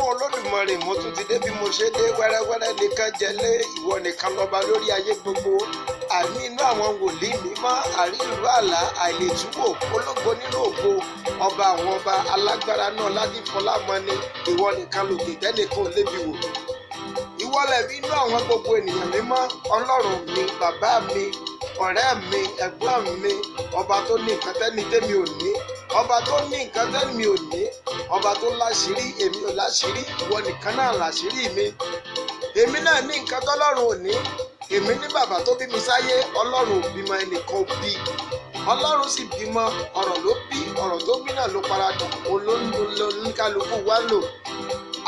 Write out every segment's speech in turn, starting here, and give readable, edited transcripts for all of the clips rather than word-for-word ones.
Ọlọ́run Olódùmarè mo tún ti dé bí mo ṣe dé wẹ́rẹ́wẹ́rẹ́ nìkan jẹlé ìwọ nìkan lọ́ba lórí ayé gbogbo àní inú àwọn wòlíì mímọ́ àrí ìlú àlá àìlètúwò ológo nínú ògo ọba àwọn ọba alágbára náà láti fọlámọni ìwọ nìkan lòkè tẹ́nìkan ò lébi wò ìwọ lẹ̀bi inú àwọn gbogbo ènìyàn mímọ́ Ọlọ́run mi bàbá mi ọ̀rẹ́ mi ẹ̀gbọ́n mi ọba tó ní nǹkan tẹ́ni tẹ́mi ò ní ọba tó ní nǹkan tẹ́mi ò ní ọba tó láṣìírí èmi ò láṣìírí ìwọ nìkan náà láṣìírí mi èmi náà ní nǹkan tọ́lọ́run ò ní èmi ní bàbá tó bí mi sáyé Ọlọ́run ò bímọ ẹnìkan ò bí Ọlọ́run sì bímọ ọ̀rọ̀ ló bí ọ̀rọ̀ tó bí náà ló paradà olóńkálukú wá lò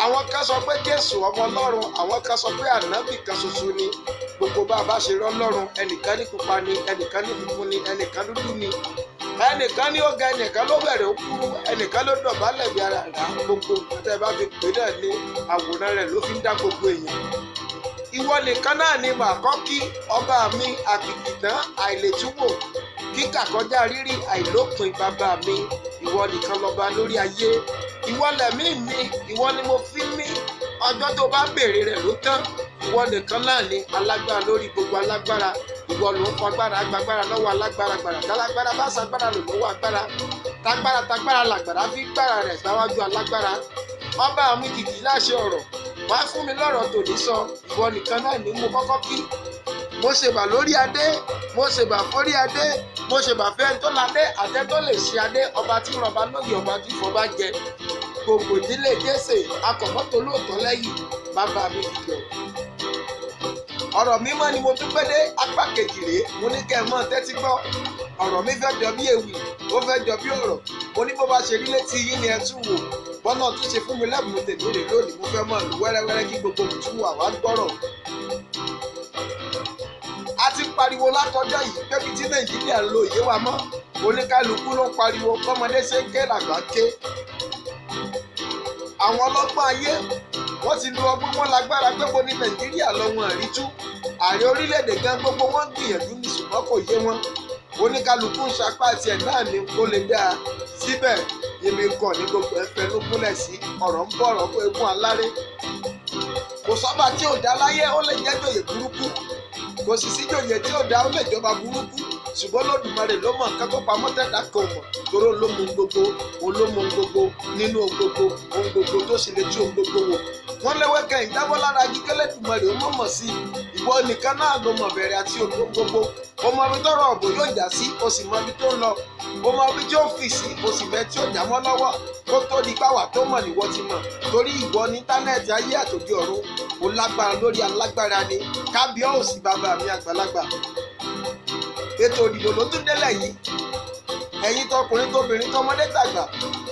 àwọn kan sọ pé Jésù ọmọ Ọlọ́run àwọn kan sọ pé ànábì kan ṣoṣo ni gbogbo bá a bá ṣe rán lọ́run ẹnìkan ní pupa ni ẹnìkan ní funfun ni ẹnìkan dúdú ni ẹnìkan ní ó ga ẹnìkan ló bẹ̀rẹ̀ ó kúrú ẹnìkan ló dọ̀bálẹ̀ bí ara rà gbogbo tẹ́ bá fi pè náà ní àwòrán rẹ̀ ló fi ń dá gbogbo èèyàn ìwọ nìkan náà ni màá kọ́ kí ọba mi àkìkìtàn àìlètúwò kíkà kọjá rírí àìlópin bàbá mi ìwọ nìkan lọ́ba lórí ayé ìwọ lẹ̀mí mi ìwọ ni mo fi mí ọjọ́ tó bá béèrè rẹ̀ ló tán ìwọ nìkan náà ni alágbára lórí gbogbo alágbára ìwọ ló ń fagbára agbára lọ́wọ́ alágbára gbàrà tálágbára bá ṣagbára lò lọ́wọ́ agbára tágbára làgbàrá fi gbára rẹ̀ sáwájú alágbára ọba mi kìkì láṣẹ ọ̀rọ̀ wá fún mi lọ́rọ̀ tòní sọ ìwọ nìkan náà ni mo kọ́kọ́ kí mo ṣèbà lórí adé mo ṣèbà fórí adé mo ṣèbà fẹ́ tó ládé àtẹ tó lè ṣe adé ọba tí rọba lóye ọba tí fọba jẹ gbogbo ìdílé Jésè akọ̀mọ́tò lóòótọ́ lẹ́yìn bàbá mi kìkì ọ̀rọ̀ mímọ́ ni mo tún gbé dé apá kejì rèé mo ní kẹ́ ẹ mọ́ tẹ́tí gbọ́ ọ̀rọ̀ mi fẹ́ jọ bí ewì ó fẹ́ jọ bí ọ̀rọ̀ mo ní bó bá ṣe rí létí yín ni ẹ tún wò bọ́nà tún ṣe fún mi lẹ́bùn tèmi rè lónìí mo fẹ́ mọ̀ lù wẹ́rẹ́wẹ́rẹ́ kí gbogbo tún wà wá gbọ́rọ̀. a ti pariwo látọjọ́ yìí pébi tí Nàìjíríà ń lo òye wa mọ́ oníkálukú ló ń pariwo bọ́mọdé ṣe ń ké làgbà ké. àwọn ọlọ́gbọ́n ayé wọ́n ti lu ọgbọ́n wọn lágbára pé mo ní Nàìjíríà lọ́wọ́n àrítú ààrẹ orílẹ̀-èdè gan gbogbo wọn gbìyànjú ní ṣùgbọ́n kò yé wọn oníkálukú ń sapá tiẹ̀ náà ní kó lè dáa síbẹ̀ èmi kàn ní gbogbo ẹ̀fẹ́ ló gúnlẹ̀ sí ọ̀rọ̀ ń bọ̀rọ̀ fún egun aláré kò sọ́ba tí ò dá láyé ó lè jẹ́ jòyè burúkú kò sì sí jòyè tí ò dá ó lè jọba burúkú ṣùgbọ́n Olódùmarè ló mọ̀ nǹkan tó pamọ́ tẹ̀dá kan mọ̀ toró ló mọ gbogbo olómọ gbogbo nínú gbogbo ohun gbogbo tó sì lè tú ohun gbogbo wò wọ́n léwé kẹ́yìn dábọ́ lára jíkẹ́lẹ́ Èdùmàrè ó mọ̀ sí ìwọ nìkan náà ló mọ̀ bẹ̀rẹ̀ àti òdo gbogbo o mọ ibi tọ́rọ̀ ọ̀bọ̀ yóò jà sí o sì mọ ibi tó ń lọ o mọ ibi tí ó fì sí o sì mẹ tí ó jà mọ́ lọ́wọ́ kó tó di pàwà tó mọ̀ níwọ ti mọ̀ torí ìwọ ní íńtánẹ́ẹ̀tì ayé àtòdì ọ̀run o lágbára lórí alágbára ni kábíọ́ọ̀sì bàbá mi àgbàlagbà ètò òdìbò ló tún délẹ̀ yìí ẹ̀yin tọkùnrin tóbìnrin tọmọdé tàgbà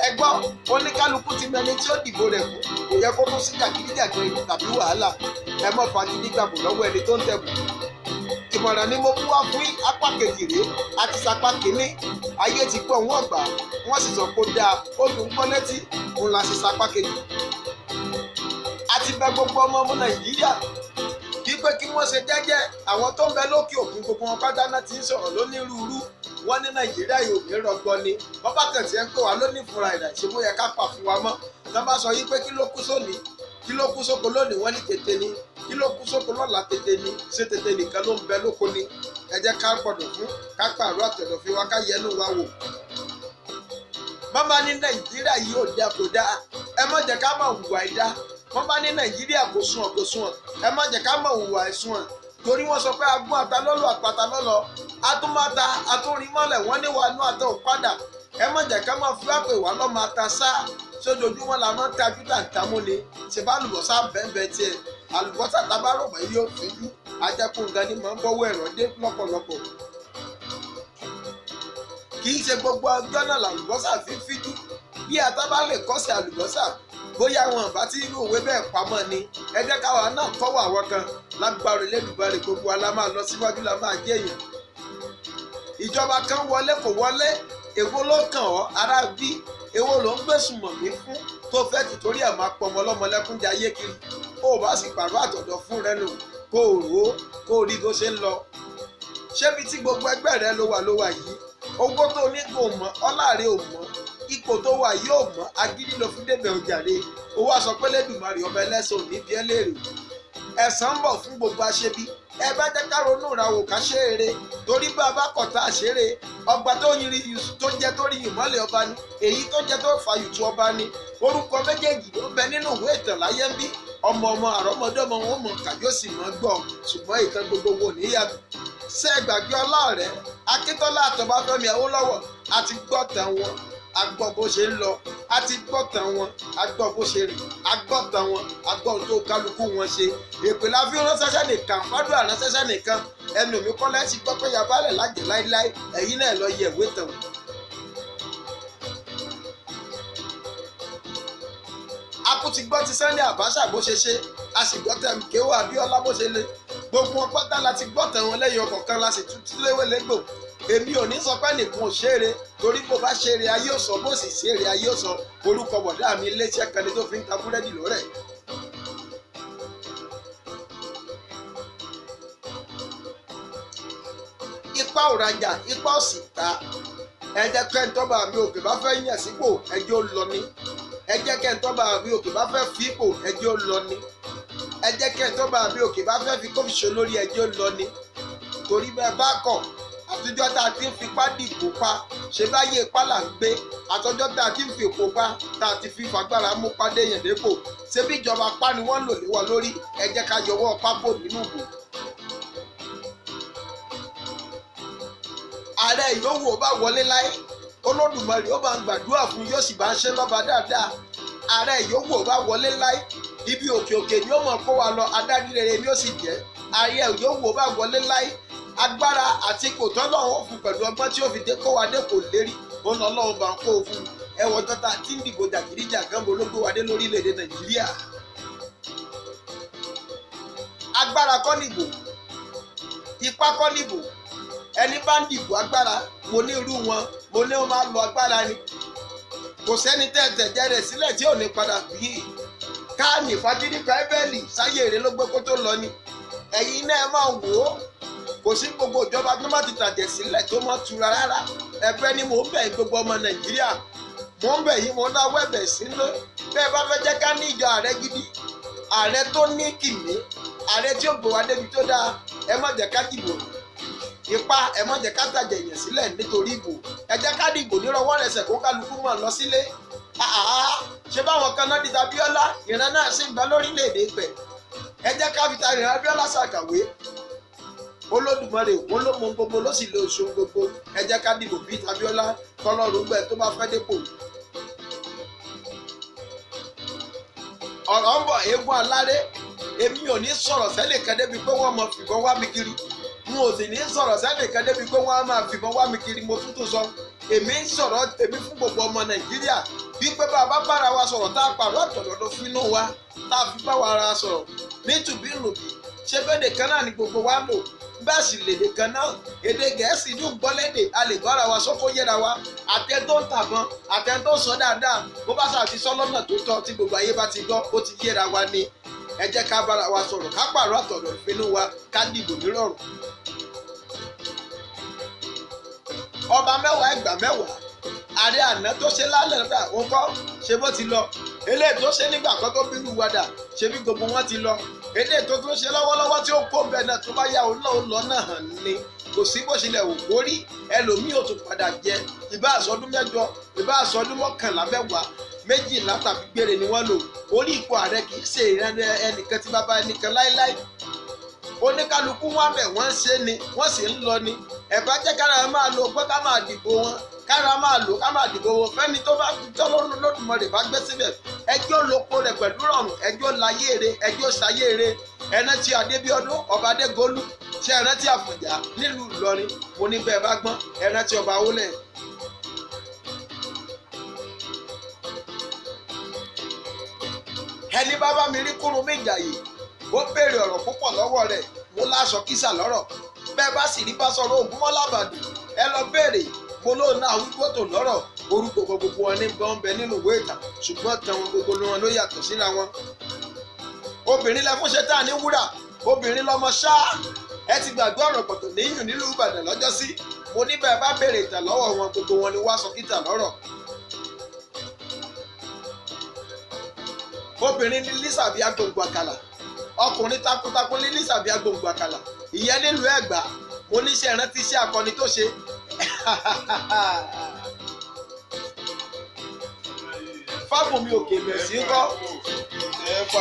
ẹ gbọ́ oníkálukú ti mẹni tí ó dìbò rẹ̀ fún kò yẹ kó tún sí jàgídíjàgan tàbí wàhálà ẹ mọ̀ fagídí gbàgbọ́ lọ́wọ́ ẹni tó ń tẹ̀bù ìmọ̀ràn ni mo mú wá fún apá kejì rèé àti sapá kínní ayé ti gbọ́ wọ́n gbà wọ́n sì sọ pé ó dáa ó dùn gbọ́ létí òun la sì sapá kejì àti bẹ̀ gbogbo ọmọ Nàìjíríà pé kí wọ́n ṣe jẹ́jẹ́ àwọn tó ń bẹ lókè òkun gbogbo wọn pátá náà ti ń sọ̀rọ̀ lónírúurú wọ́n ní Nàìjíríà yóò ní rọgbọ ni wọ́n bá kàn tí ẹ ń pè wá lónìí fúnra ìdá ṣe bó yẹ ká pà fún wa mọ́ tó bá sọ yìí pé kí ló kú sóní kí ló kú sóko lónìí wọ́n ní tètè ni kí ló kú sóko lọ́la tètè ni ṣé tètè nìkan ló ń bẹ lóko ni ẹ jẹ́ ká gbọ́dọ̀ fún ká pààrọ̀ àtọ̀dọ̀ fi wá ká yẹnu wa wò. bàbá ní Nàìjíríà yìí ò dáa kò dáa ẹ má jẹ́ ká máa hùwà ìdá wọ́n bá ní Nàìjíríà kò sunwọ̀n ẹ má jẹ́ ká mọ̀ hùwà ẹ̀sùn torí wọ́n sọ pé agbọ́n àtàlọ́lọ́ àpàtàlọ́lọ́ atúmọ̀ta atúnrímọ́lẹ̀ wọ́n ní wàánú àtọ̀ padà ẹ má jẹ́ ká máa fi wá pè wá lọ́mọ ata sá sójoojúmọ́ la máa ń tajú tàǹtàmú ni ṣe bá àlùbọ́sà bẹ́ẹ̀ tiẹ̀ àlùbọ́sà tábàrò mọ́ yóò fẹ́jú ajẹ́kùn gan ni máa ń bọ́wọ́ ẹ̀rọ dé lọ́pọ̀lọpọ̀ kì í ṣe gbogbo ọjọ́ náà làlùbọ́sà fi fíjú bí àtàbà lè kọ́sẹ̀ àlùbọ́sà bóyá wọn bá tí irú òwe bẹ́ẹ̀ pamọ́ ni ẹ jẹ́ káwa náà kọ́wọ́ àwọn kan lágbára Elédùmarè gbogbo wa la máa lọ síwájú la máa jẹ́ èèyàn. ìjọba kan wọlé kò wọlé èwo ló kàn ọ́ ará bí èwo ló ń gbèsùn mọ̀ mí fún tó fẹ́ tìtorí ẹ̀ máa pọ̀ ọmọ ọlọ́mọ lẹ́kún jẹ ayé kiri kó o bá sì pàrọ̀ àtọ̀dọ̀ fún rẹ lò kó o rò ó kó o rí bó ṣe ń lọ. ṣébi tí gbogbo ẹgbẹ́ rẹ ló wà yìí owó tó ní kò mọ̀ ọ́láàrẹ ò mọ̀ ipò tó wà yóò mọ́ agídí ló fi débẹ̀ òjàre ó wá sọ pé lẹ́dùnmarè ọba ẹlẹ́sìn òní bí ẹ léèrè ẹ̀san ń bọ̀ fún gbogbo aṣebi ẹ bá jẹ́ ká ronú ìràwọ̀ ká ṣe eré torí bá a bá kọ̀tà àṣeré ọgbà tó jẹ́ tó rí ìmọ́lẹ̀ ọba ni èyí tó jẹ́ tó fàyùtù ọba ni orúkọ méjèèjì ló bẹ nínú ìwé ìtàn láyé ń bí ọmọ àrọ́mọdọ́mọ wọn mọ̀ ká yóò sì mọ́ gbọ́ ṣùgbọ́n ìtàn gbogbo wò níyàtọ̀ ṣé ẹ gbàgbé ọlọ́ọ̀rẹ́ Akíntọ́lá àtọ́báfẹ́mi Awólọ́wọ̀ àti gbọ́tàn wọn agbọ́ bó ṣe ń lọ a ti gbọ́ tàn wọn agbọ́ bó ṣe rìn agbọ́ tàn wọn agbọ́ tó kálukú wọn ṣe èpè la fi ránṣẹ́ṣẹ́ nìkan fọ́dún àránṣẹ́ṣẹ́ nìkan ẹnu mi kọ́ lẹ́sìn gbọ́ pé yabalẹ̀ lájẹ̀ láíláí ẹ̀yin náà lọ yẹ̀ ìwé tàn wọn. a kú ti gbọ́ ti Sunday Abacha bó ṣe ṣe a sì gbọ́ tẹ̀ Kéwú Abíọ́lá bó ṣe lé gbogbo wọn pátá la ti gbọ́ tàn wọn lẹ́yìn ọkọ̀ọ̀kan la sì tún léwé légbò èmi ò ní sọ pé nìkan ò ṣeré torí bó bá ṣeré ayé ò sọ bó sì ṣeré ayé ò sọ orúkọ bọ̀dá mi iléeṣẹ́ kan ní tó fi ń ta búrẹ́dì lórẹ̀. ipa ò rajà ipa ò sì ta ẹ jẹ́ kẹ́ńtọ́ba mi òkè bá fẹ́ yàn sípò ẹjọ́ lọ ní ẹ jẹ́ kẹ́ńtọ́ba mi òkè bá fẹ́ fi ipò ẹjọ́ lọ ní ẹ jẹ́ kẹ́ńtọ́ba mi òkè bá fẹ́ fi kófìṣó lórí ẹjọ́ lọ ní torí bẹ́ẹ̀ bá kọ̀ àtijọ́ tá a ti ń fipá dìbò pa ṣe báyé ipá là ń gbé àtọjọ́ tá a ti ń fi èpo pa tá a ti fi fagbára mú pàdé yẹn dépò ṣé bí ìjọba pa ni wọ́n lò lé wa lórí ẹ jẹ́ ká yọwọ́ pápó nínú ìbò. ààrẹ ìyówó bá wọlé láyé Olódùmarè ó bá ń gbàdúrà fún yóò sì bá ń ṣe lọ́ba dáadáa ààrẹ ìyówó bá wọlé láyé ibi òkè òkè ni ó mọ̀ kó wa lọ adarí rere ni ó sì jẹ́ ààrẹ ìyówó bá wọlé láyé agbára àti ipò tọ́lọ́run fún pẹ̀lú ọgbọ́n tí ó fi dé kó wa dé kò lérí òun Ọlọ́run bá ń kó o fún ẹwọ jọta tí ń dìbò jàgídíjàgan ló gbé wa dé lórílẹ̀‐èdè Nàìjíríà. agbára kọ́ nìbò ipá kọ́ nìbò ẹni bá ń dìbò agbára mo ní irú wọn mo ní wọn máa lo agbára ni kò sẹ́ni tẹ̀tẹ̀ rẹ̀ sílẹ̀ tí ò ní padà bí káàní fagídí báíbẹ́ẹ̀lì sáyé èrè ló gbé kó tó lọ ni ẹ̀yin náà máa wò ó kò sí gbogbo ìjọba tó má ti tàjẹ̀ sílẹ̀ tó mọ́ tura rárá ẹ̀bẹ̀ ni mò ń bẹ̀ gbogbo ọmọ Nàìjíríà mò ń bẹ̀ yín mo dáwọ́ ẹ̀bẹ̀ sínú bẹ́ẹ̀ bá fẹ́ jẹ́ ká ní ìjọ ààrẹ gidi ààrẹ tó ní kìmí ààrẹ tí ó gbé wa débi tó dáa ẹ má jẹ́ ká dìbò ipá ẹ má jẹ́ ká tàjẹ̀ yẹn sílẹ̀ nítorí ìbò ẹ jẹ́ ká dìbò nírọ̀wọ́ rẹsẹ̀ kó kálukú mọ̀ lọ sílé ṣé báwọn kan náà di Abíọ́lá ìran náà sì ń bẹ lórílẹ̀‐èdè pẹ̀ ẹ jẹ́ ká fi ta ìran Abíọ́lá ṣàkàwé Olódùmarè wọn ló mọ gbogbo ló sì lè oṣù gbogbo ẹ jẹ́ ká dìbò bíi Abíọ́lá kọlọ́run gbẹ tó bá fẹ́ dépò. ọ̀rọ̀ ń bọ̀ eégún aláré èmi ò ní sọ̀rọ̀ sẹ́nìkan débi pé wọ́n mọ fìbọn wá mi kiri n ò sì ní sọ̀rọ̀ sẹ́nìkan débi pé wọ́n á máa fìbọn wá mi kiri mo tútù sọ èmi ń sọ̀rọ̀ èmi fún gbogbo ọmọ Nàìjíríà wípé bá a bá bára wa sọ̀rọ̀ tá a pàrọ̀ àtọ̀dọ̀dọ̀ fínú wa tá a fi bá wa ara sọ̀rọ̀ nítùbí nùbí ṣé bẹ́ẹ̀ nìkan náà ni gbogbo wa lò bẹ́ẹ̀ sì lèdè kan náà èdè Gẹ̀ẹ́sì ní gbọ́lédè a lè bára wa sọ́kó yẹra wa àtẹ tó ń tàbọn àtẹ tó ń sọ dáadáa bó bá ṣàfi sọ lọ́nà tó tọ́ tí gbogbo ayé bá ti gbọ́ ó ti yẹra wa ni ẹ jẹ́ ká bára wa sọ̀rọ̀ ká pàrọ̀ àtọ̀dọ̀ ìpinnu wa ká dìbò nírọ̀rùn. ọba mẹ́wàá ẹgbà mẹ́wàá ààrẹ àná tó ṣe lálẹ́ nígbà wọn kọ́ ṣe bó ti lọ eléyìí tó ṣe nígbà kan tó bínú wàdà ṣe bí gbogbo wọn ti lọ eléyìí tó ṣe lọ́wọ́lọ́wọ́ tí ó kó bẹ́ẹ̀ náà tó bá yà òun náà ó lọ náà hàn ní kò sí bó ṣe lẹ̀ wò kórí ẹlòmíì ò tún padà jẹ ìbá àsọdún mẹ́jọ ìbá àsọdún mọ́kànlá mẹ́wàá méjìlá tàbí gbére ni wọ́n lò orí ipò ààrẹ kì í ṣe ẹnìkan tí bàbá ẹnìkan láíláí oníkálukú wọn bẹ̀ wọ́n ṣe ni wọ́n sì ń lọ ni ẹ̀bá jẹ́ kára máa lo ọgbọ́n ká máa dìbò wọn kára máa lò ká máa dìbò wọn fẹ́ni tó bá tọ́lọ́run Lódùmarè bá gbé síbẹ̀ ẹjọ́ lóko rẹ̀ pẹ̀lú rọrùn ẹjọ́ láyéere ẹjọ́ ṣayéere ẹrántí Adébíọ́dún ọba Adégolú ṣe ẹrántí Àfọ̀njá nílùú Ìlọrin mo ní bẹ́ẹ̀ bá gbọ́n ẹrántí ọba Awólẹ̀. ẹni bá bá mi rí Kúrúnmí Ìjàyè ó béèrè ọ̀rọ̀ púpọ̀ lọ́wọ́ rẹ̀ mo láṣọ kísà lọ́rọ̀ bẹ́ẹ̀ bá sì rí bá sọ̀rọ̀ Ògúnmọ́lá Ìbàdàn ẹ lọ béèrè mo lóò náà wípé tó lọ́rọ̀ orúkọ gbogbo wọn ní gbọ́n bẹ nínú ìwé ìtàn ṣùgbọ́n tàwọn gbogbo wọn ló yàtọ̀ síra wọn. obìnrin lẹ fún ṣe tá a ní wúrà obìnrin lọmọ ṣáá ẹ ti gbàgbé ọ̀rọ̀ pọ̀tò níyùn nílùú Ìbàdàn lọ́jọ́ sí mo ní bẹ́ẹ̀ bá béèrè ìtàn lọ́wọ́ wọn gbogbo wọn ni wá sọ kíta lọ́rọ̀. obìnrin ní Lísàbí agbòǹgbò àkàlà, ọkùnrin takuntakun ní Lísàbí agbòǹgbò àkàlà. Ìyẹn nílùú Ẹ̀gbá, mo níṣẹ́ ìrántí iṣẹ́ akọni tó ṣe. Fábùnmi Òkè Mẹ̀sí ńkọ́